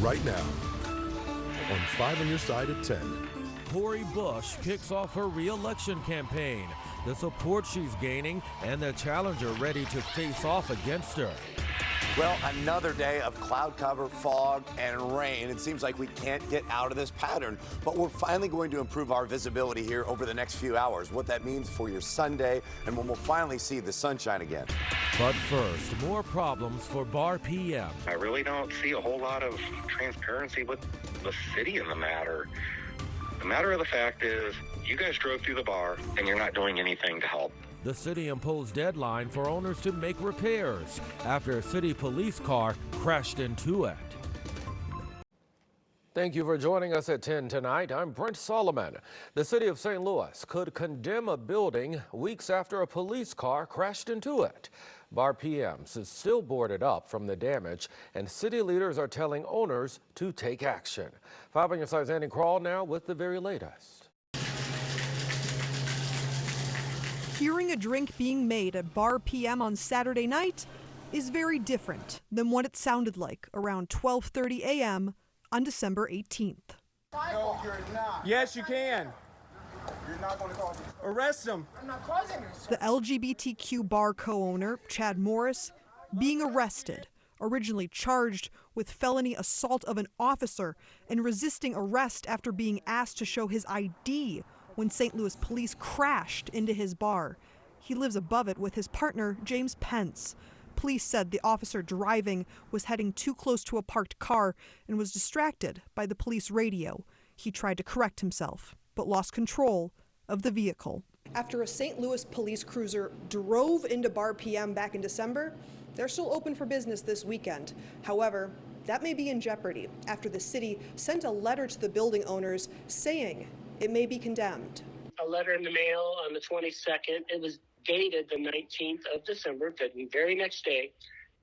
right now on 5 on Your Side at 10. Cory Bush kicks off her re-election campaign, the support she's gaining, and the challenger ready to face off against her. Well, another day of cloud cover, fog, and rain. It seems like we can't get out of this pattern, but we're finally going to improve our visibility here over the next few hours. What that means for your Sunday and when we'll finally see the sunshine again. But first, more problems for Bar PM. I really don't see a whole lot of transparency with the city in the matter. The matter of the fact is, you guys drove through the bar and you're not doing anything to help. The city imposed deadline for owners to make repairs after a city police car crashed into it. Thank you for joining us at 10 tonight. I'm Brent Solomon. The city of St. Louis could condemn a building weeks after a police car crashed into it. Bar PM's is still boarded up from the damage, and city leaders are telling owners to take action. 5 on Your Side's Andy Crawl now with the very latest. Hearing a drink being made at Bar PM on Saturday night is very different than what it sounded like around 12:30 a.m. on December 18th. No, you're not. Yes, you can. You're not going to cause this. Arrest him. I'm not causing this. The LGBTQ bar co-owner, Chad Morris, being arrested, originally charged with felony assault of an officer and resisting arrest after being asked to show his ID when St. Louis police crashed into his bar. He lives above it with his partner, James Pence. Police said the officer driving was heading too close to a parked car and was distracted by the police radio. He tried to correct himself, but lost control of the vehicle. After a St. Louis police cruiser drove into Bar PM back in December, they're still open for business this weekend. However, that may be in jeopardy after the city sent a letter to the building owners saying it may be condemned. A letter in the mail on the 22nd. It was dated the 19th of December, the very next day,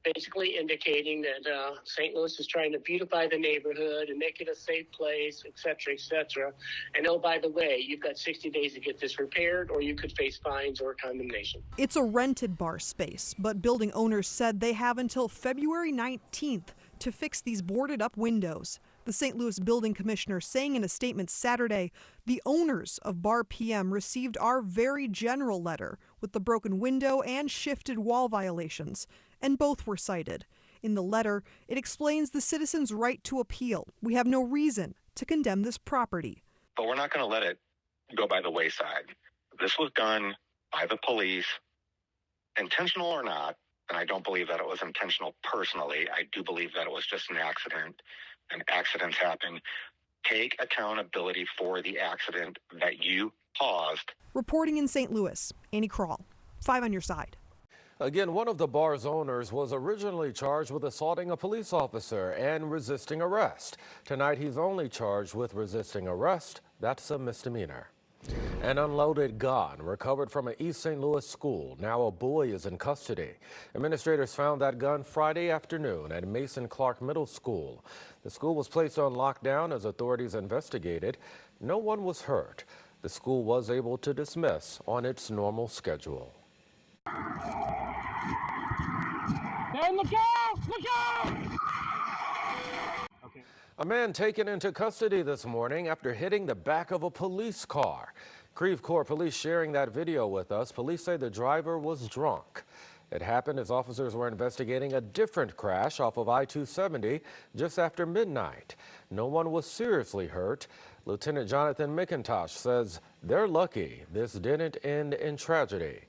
basically indicating that St. Louis is trying to beautify the neighborhood and make it a safe place, et cetera, et cetera. And oh, by the way, you've got 60 days to get this repaired or you could face fines or condemnation. It's a rented bar space, but building owners said they have until February 19th to fix these boarded up windows. The St. Louis building commissioner saying in a statement Saturday, the owners of Bar PM received our very general letter with the broken window and shifted wall violations, and both were cited. In the letter, it explains the citizens' right to appeal. We have no reason to condemn this property. But we're not going to let it go by the wayside. This was done by the police, intentional or not, and I don't believe that it was intentional personally. I do believe that it was just an accident. And accidents happen. Take accountability for the accident that you caused. Reporting in St. Louis, Annie Crawl, 5 on Your Side. Again, one of the bar's owners was originally charged with assaulting a police officer and resisting arrest. Tonight, he's only charged with resisting arrest. That's a misdemeanor. An unloaded gun recovered from an East St. Louis school. Now a boy is in custody. Administrators found that gun Friday afternoon at Mason Clark Middle School. The school was placed on lockdown as authorities investigated. No one was hurt. The school was able to dismiss on its normal schedule. Hey, look out! Look out! A man taken into custody this morning after hitting the back of a police car. Creve Coeur police sharing that video with us. Police say the driver was drunk. It happened as officers were investigating a different crash off of I-270 just after midnight. No one was seriously hurt. Lieutenant Jonathan McIntosh says they're lucky this didn't end in tragedy.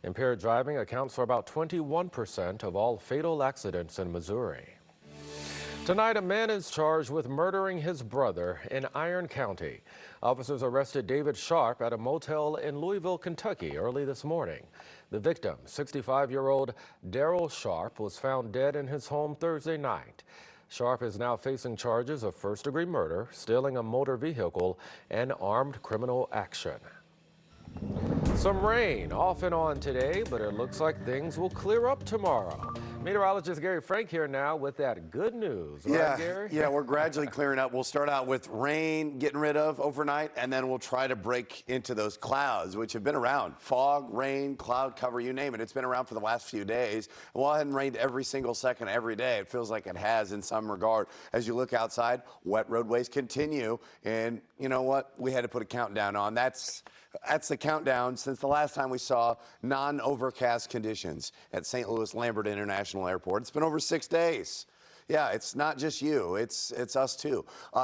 Impaired driving accounts for about 21% of all fatal accidents in Missouri. Tonight, a man is charged with murdering his brother in Iron County. Officers arrested David Sharp at a motel in Louisville, Kentucky early this morning. The victim, 65-year-old Daryl Sharp, was found dead in his home Thursday night. Sharp is now facing charges of first-degree murder, stealing a motor vehicle, and armed criminal action. Some rain off and on today, but it looks like things will clear up tomorrow. Meteorologist Gary Frank here now with that good news, right, Gary? Yeah, we're gradually clearing up. We'll start out with rain getting rid of overnight, and then we'll try to break into those clouds, which have been around. Fog, rain, cloud cover, you name it. It's been around for the last few days. Well, it hadn't rained every single second every day. It feels like it has in some regard. As you look outside, wet roadways continue, and you know what? We had to put a countdown on. That's the countdown since the last time we saw non-overcast conditions at St. Louis Lambert International Airport. It's been over 6 days. Yeah, it's not just you, it's us too.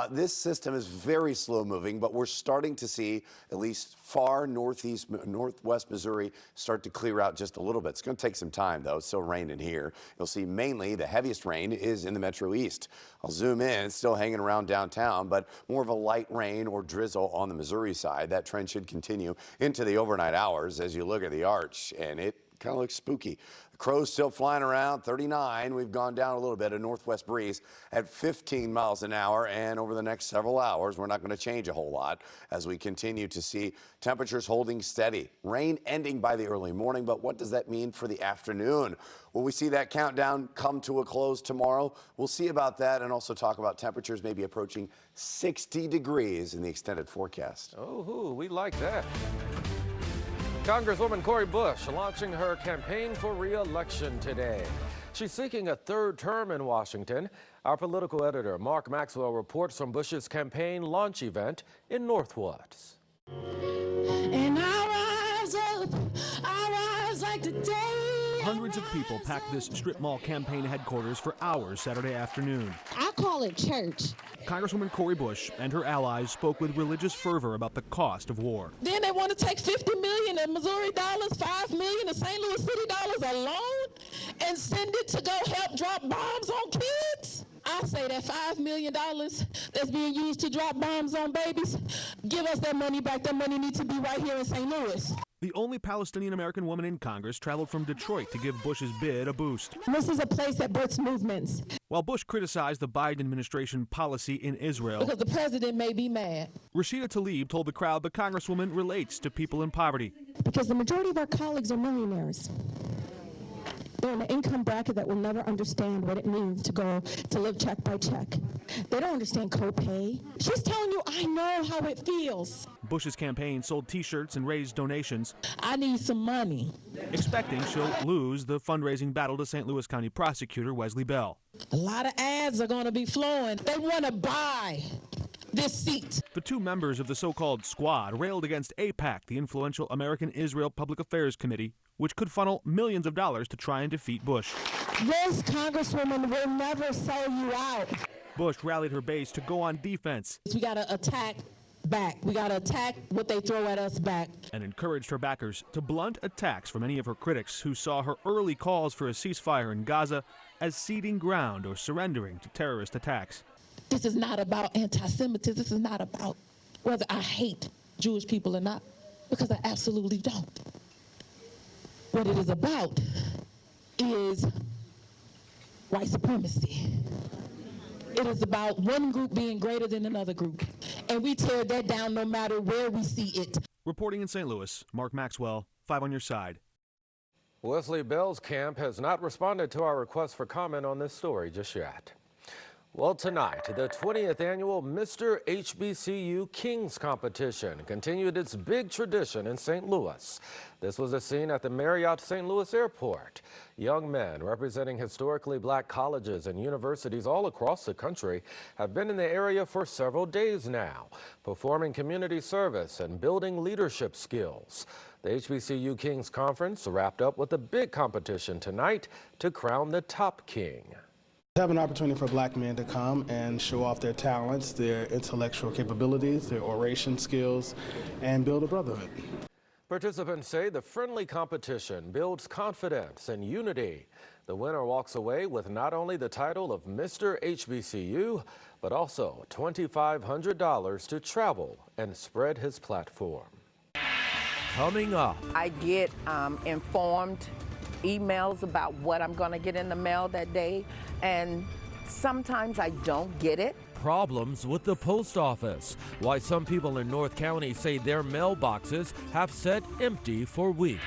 This system is very slow moving, but we're starting to see at least far northwest Missouri start to clear out just a little bit. It's going to take some time though. It's still raining here. You'll see mainly the heaviest rain is in the Metro East. I'll zoom in. It's still hanging around downtown, but more of a light rain or drizzle on the Missouri side. That trend should continue into the overnight hours as you look at the arch, and it kind of looks spooky. The crow's still flying around 39. We've gone down a little bit, a northwest breeze at 15 miles an hour. And over the next several hours, we're not going to change a whole lot as we continue to see temperatures holding steady. Rain ending by the early morning. But what does that mean for the afternoon? Will we see that countdown come to a close tomorrow? We'll see about that and also talk about temperatures maybe approaching 60 degrees in the extended forecast. Oh, we like that. Congresswoman Cory Bush launching her campaign for re-election today. She's seeking a third term in Washington. Our political editor, Mark Maxwell, reports from Bush's campaign launch event in Northwoods. And I rise like today. Hundreds of people packed this strip mall campaign headquarters for hours Saturday afternoon. I call it church. Congresswoman Cory Bush and her allies spoke with religious fervor about the cost of war. Then they want to take $50 million in Missouri dollars, $5 million in St. Louis City dollars alone, and send it to go help drop bombs on kids. I say that $5 million that's being used to drop bombs on babies, give us that money back. That money needs to be right here in St. Louis. The only Palestinian-American woman in Congress traveled from Detroit to give Bush's bid a boost. This is a place that births movements. While Bush criticized the Biden administration policy in Israel, Because the president may be mad. Rashida Tlaib told the crowd the Congresswoman relates to people in poverty. Because the majority of our colleagues are millionaires. They're in an income bracket that will never understand what it means to live check by check. They don't understand copay. She's telling you, I know how it feels. Bush's campaign sold T-shirts and raised donations, I need some money. expecting she'll lose the fundraising battle to St. Louis County Prosecutor Wesley Bell. A lot of ads are going to be flowing. They want to buy this seat. The two members of the so-called squad railed against AIPAC, the influential American-Israel Public Affairs Committee, which could funnel millions of dollars to try and defeat Bush. This Congresswoman will never sell you out. Bush rallied her base to go on defense We got to attack back. We got to attack what they throw at us back. and encouraged her backers to blunt attacks from any of her critics who saw her early calls for a ceasefire in Gaza as ceding ground or surrendering to terrorist attacks. This is not about anti-Semitism. This is not about whether I hate Jewish people or not, because I absolutely don't. What it is about is white supremacy. It is about one group being greater than another group, and we tear that down no matter where we see it. Reporting in St. Louis, Mark Maxwell, 5 on your side. Wesley Bell's camp has not responded to our request for comment on this story just yet. Well, tonight, the 20th annual Mr. HBCU Kings competition continued its big tradition in St. Louis. This was a scene at the Marriott St. Louis Airport. Young men representing historically black colleges and universities all across the country have been in the area for several days now, performing community service and building leadership skills. The HBCU Kings Conference wrapped up with a big competition tonight to crown the top king. Have an opportunity for black men to come and show off their talents, their intellectual capabilities, their oration skills, and build a brotherhood. Participants say the friendly competition builds confidence and unity. The winner walks away with not only the title of Mr. HBCU, but also $2,500 to travel and spread his platform. Coming up. I get informed emails about what I'm going to get in the mail that day, and sometimes I don't get it. Problems with the post office. Why some people in North County say their mailboxes have sat empty for weeks.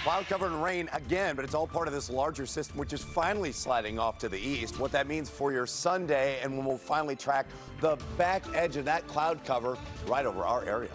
Cloud cover and rain again, but it's all part of this larger system, which is finally sliding off to the east. What that means for your Sunday, and when we'll finally track the back edge of that cloud cover right over our area.